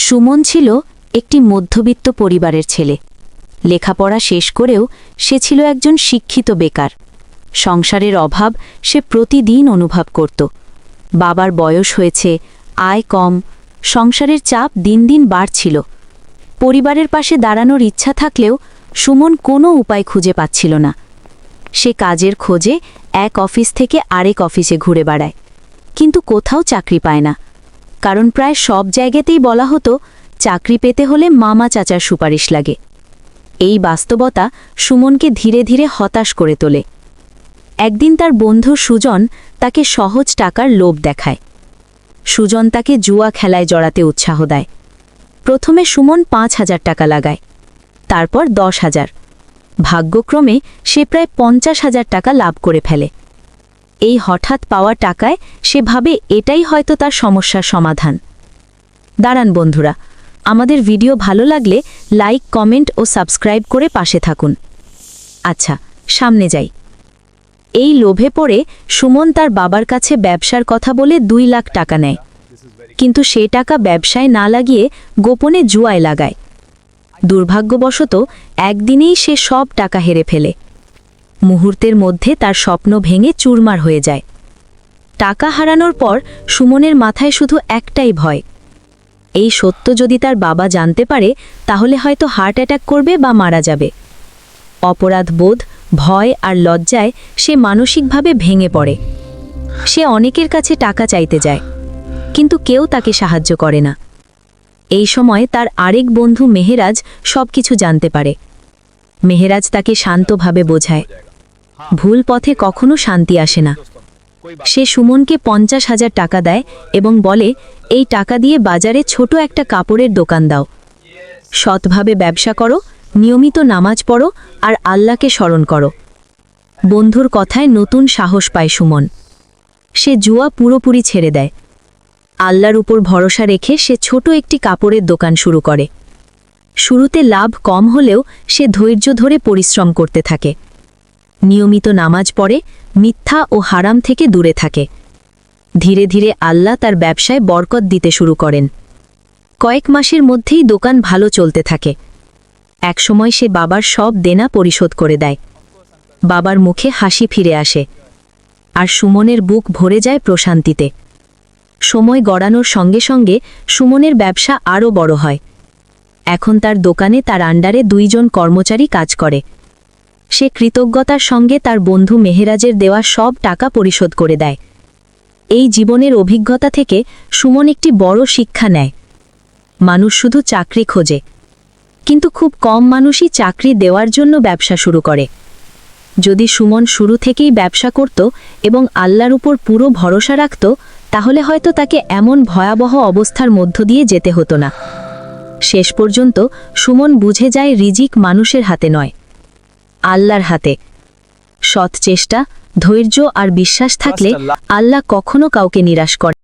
সুমন ছিল একটি মধ্যবিত্ত পরিবারের ছেলে। লেখাপড়া শেষ করেও সে ছিল একজন শিক্ষিত বেকার। সংসারের অভাব সে প্রতিদিন অনুভব করত। বাবার বয়স হয়েছে, আয় কম, সংসারের চাপ দিন দিন বাড়ছিল। পরিবারের পাশে দাঁড়ানোর ইচ্ছা থাকলেও সুমন কোনো উপায় খুঁজে পাচ্ছিল না। সে কাজের খোঁজে এক অফিস থেকে আরেক অফিসে ঘুরে বেড়ায়, কিন্তু কোথাও চাকরি পায় না। কারণ প্রায় সব জায়গাতেই বলা হতো চাকরি পেতে হলে মামা চাচার সুপারিশ লাগে। এই বাস্তবতা সুমনকে ধীরে ধীরে হতাশ করে তোলে। একদিন তার বন্ধু সুজন তাকে সহজ টাকার লোভ দেখায়। সুজন তাকে জুয়া খেলায় জড়াতে উৎসাহ দেয়। প্রথমে সুমন ৫,০০০ টাকা লাগায়, তারপর ১০,০০০। ভাগ্যক্রমে সে প্রায় ৫০,০০০ টাকা লাভ করে ফেলে। এই হঠাৎ পাওয়া টাকায় সে ভাবে এটাই হয়তো তার সমস্যার সমাধান। দাঁড়ান বন্ধুরা, আমাদের ভিডিও ভালো লাগলে লাইক, কমেন্ট ও সাবস্ক্রাইব করে পাশে থাকুন। আচ্ছা, সামনে যাই। এই লোভে পড়ে সুমন তার বাবার কাছে ব্যবসার কথা বলে ২ লাখ টাকা নেয়, কিন্তু সে টাকা ব্যবসায় না লাগিয়ে গোপনে জুয়ায় লাগায়। দুর্ভাগ্যবশত একদিনেই সে সব টাকা হেরে ফেলে। মুহূর্তের মধ্যে তার স্বপ্ন ভেঙে চুরমার হয়ে যায়। টাকা হারানোর পর সুমনের মাথায় শুধু একটাই ভয়, এই সত্য যদি তার বাবা জানতে পারে তাহলে হয়তো হার্ট অ্যাটাক করবে বা মারা যাবে। অপরাধবোধ, ভয় আর লজ্জায় সে মানসিকভাবে ভেঙে পড়ে। সে অনেকের কাছে টাকা চাইতে যায়, কিন্তু কেউ তাকে সাহায্য করে না। এই সময় তার আরেক বন্ধু মেহেরাজ সবকিছু জানতে পারে। মেহেরাজ তাকে শান্তভাবে বোঝায়, ভুল পথে কখনো শান্তি আসে না। সে সুমনকে ৫০,০০০ টাকা দেয় এবং বলে, এই টাকা দিয়ে বাজারে ছোট একটা কাপড়ের দোকান দাও। সৎভাবে ব্যবসা করো, নিয়মিত নামাজ পড়ো আর আল্লাহকে স্মরণ করো। বন্ধুর কথায় নতুন সাহস পায় সুমন। সে জুয়া পুরোপুরি ছেড়ে দেয়। আল্লাহর উপর ভরসা রেখে সে ছোট একটি কাপড়ের দোকান শুরু করে। শুরুতে লাভ কম হলেও সে ধৈর্য ধরে পরিশ্রম করতে থাকে। নিয়মিত নামাজ পড়ে, মিথ্যা ও হারাম থেকে দূরে থাকে। ধীরে ধীরে আল্লাহ তার ব্যবসায় বরকত দিতে শুরু করেন। কয়েক মাসের মধ্যেই দোকান ভালো চলতে থাকে। একসময় সে বাবার সব দেনা পরিশোধ করে দেয়। বাবার মুখে হাসি ফিরে আসে, আর সুমনের বুক ভরে যায় প্রশান্তিতে। সময় গড়ানোর সঙ্গে সঙ্গে সুমনের ব্যবসা আরও বড় হয়। এখন তার দোকানে তার আন্ডারে ২ জন কর্মচারী কাজ করে। সে কৃতজ্ঞতার সঙ্গে তার বন্ধু মেহেরাজের দেওয়া সব টাকা পরিশোধ করে দেয়। এই জীবনের অভিজ্ঞতা থেকে সুমন একটি বড় শিক্ষা নেয়। মানুষ শুধু চাকরি খোঁজে, কিন্তু খুব কম মানুষই চাকরি দেওয়ার জন্য ব্যবসা শুরু করে। যদি সুমন শুরু থেকেই ব্যবসা করত এবং আল্লাহর উপর পুরো ভরসা রাখত, তাহলে হয়তো তাকে এমন ভয়াবহ অবস্থার মধ্য দিয়ে যেতে হতো না। শেষ পর্যন্ত সুমন বুঝে যায় রিজিক মানুষের হাতে নয়, আল্লাহর হাতে। সৎ চেষ্টা, ধৈর্য আর বিশ্বাস থাকলে আল্লাহ কখনো কাউকে নিরাশ করে।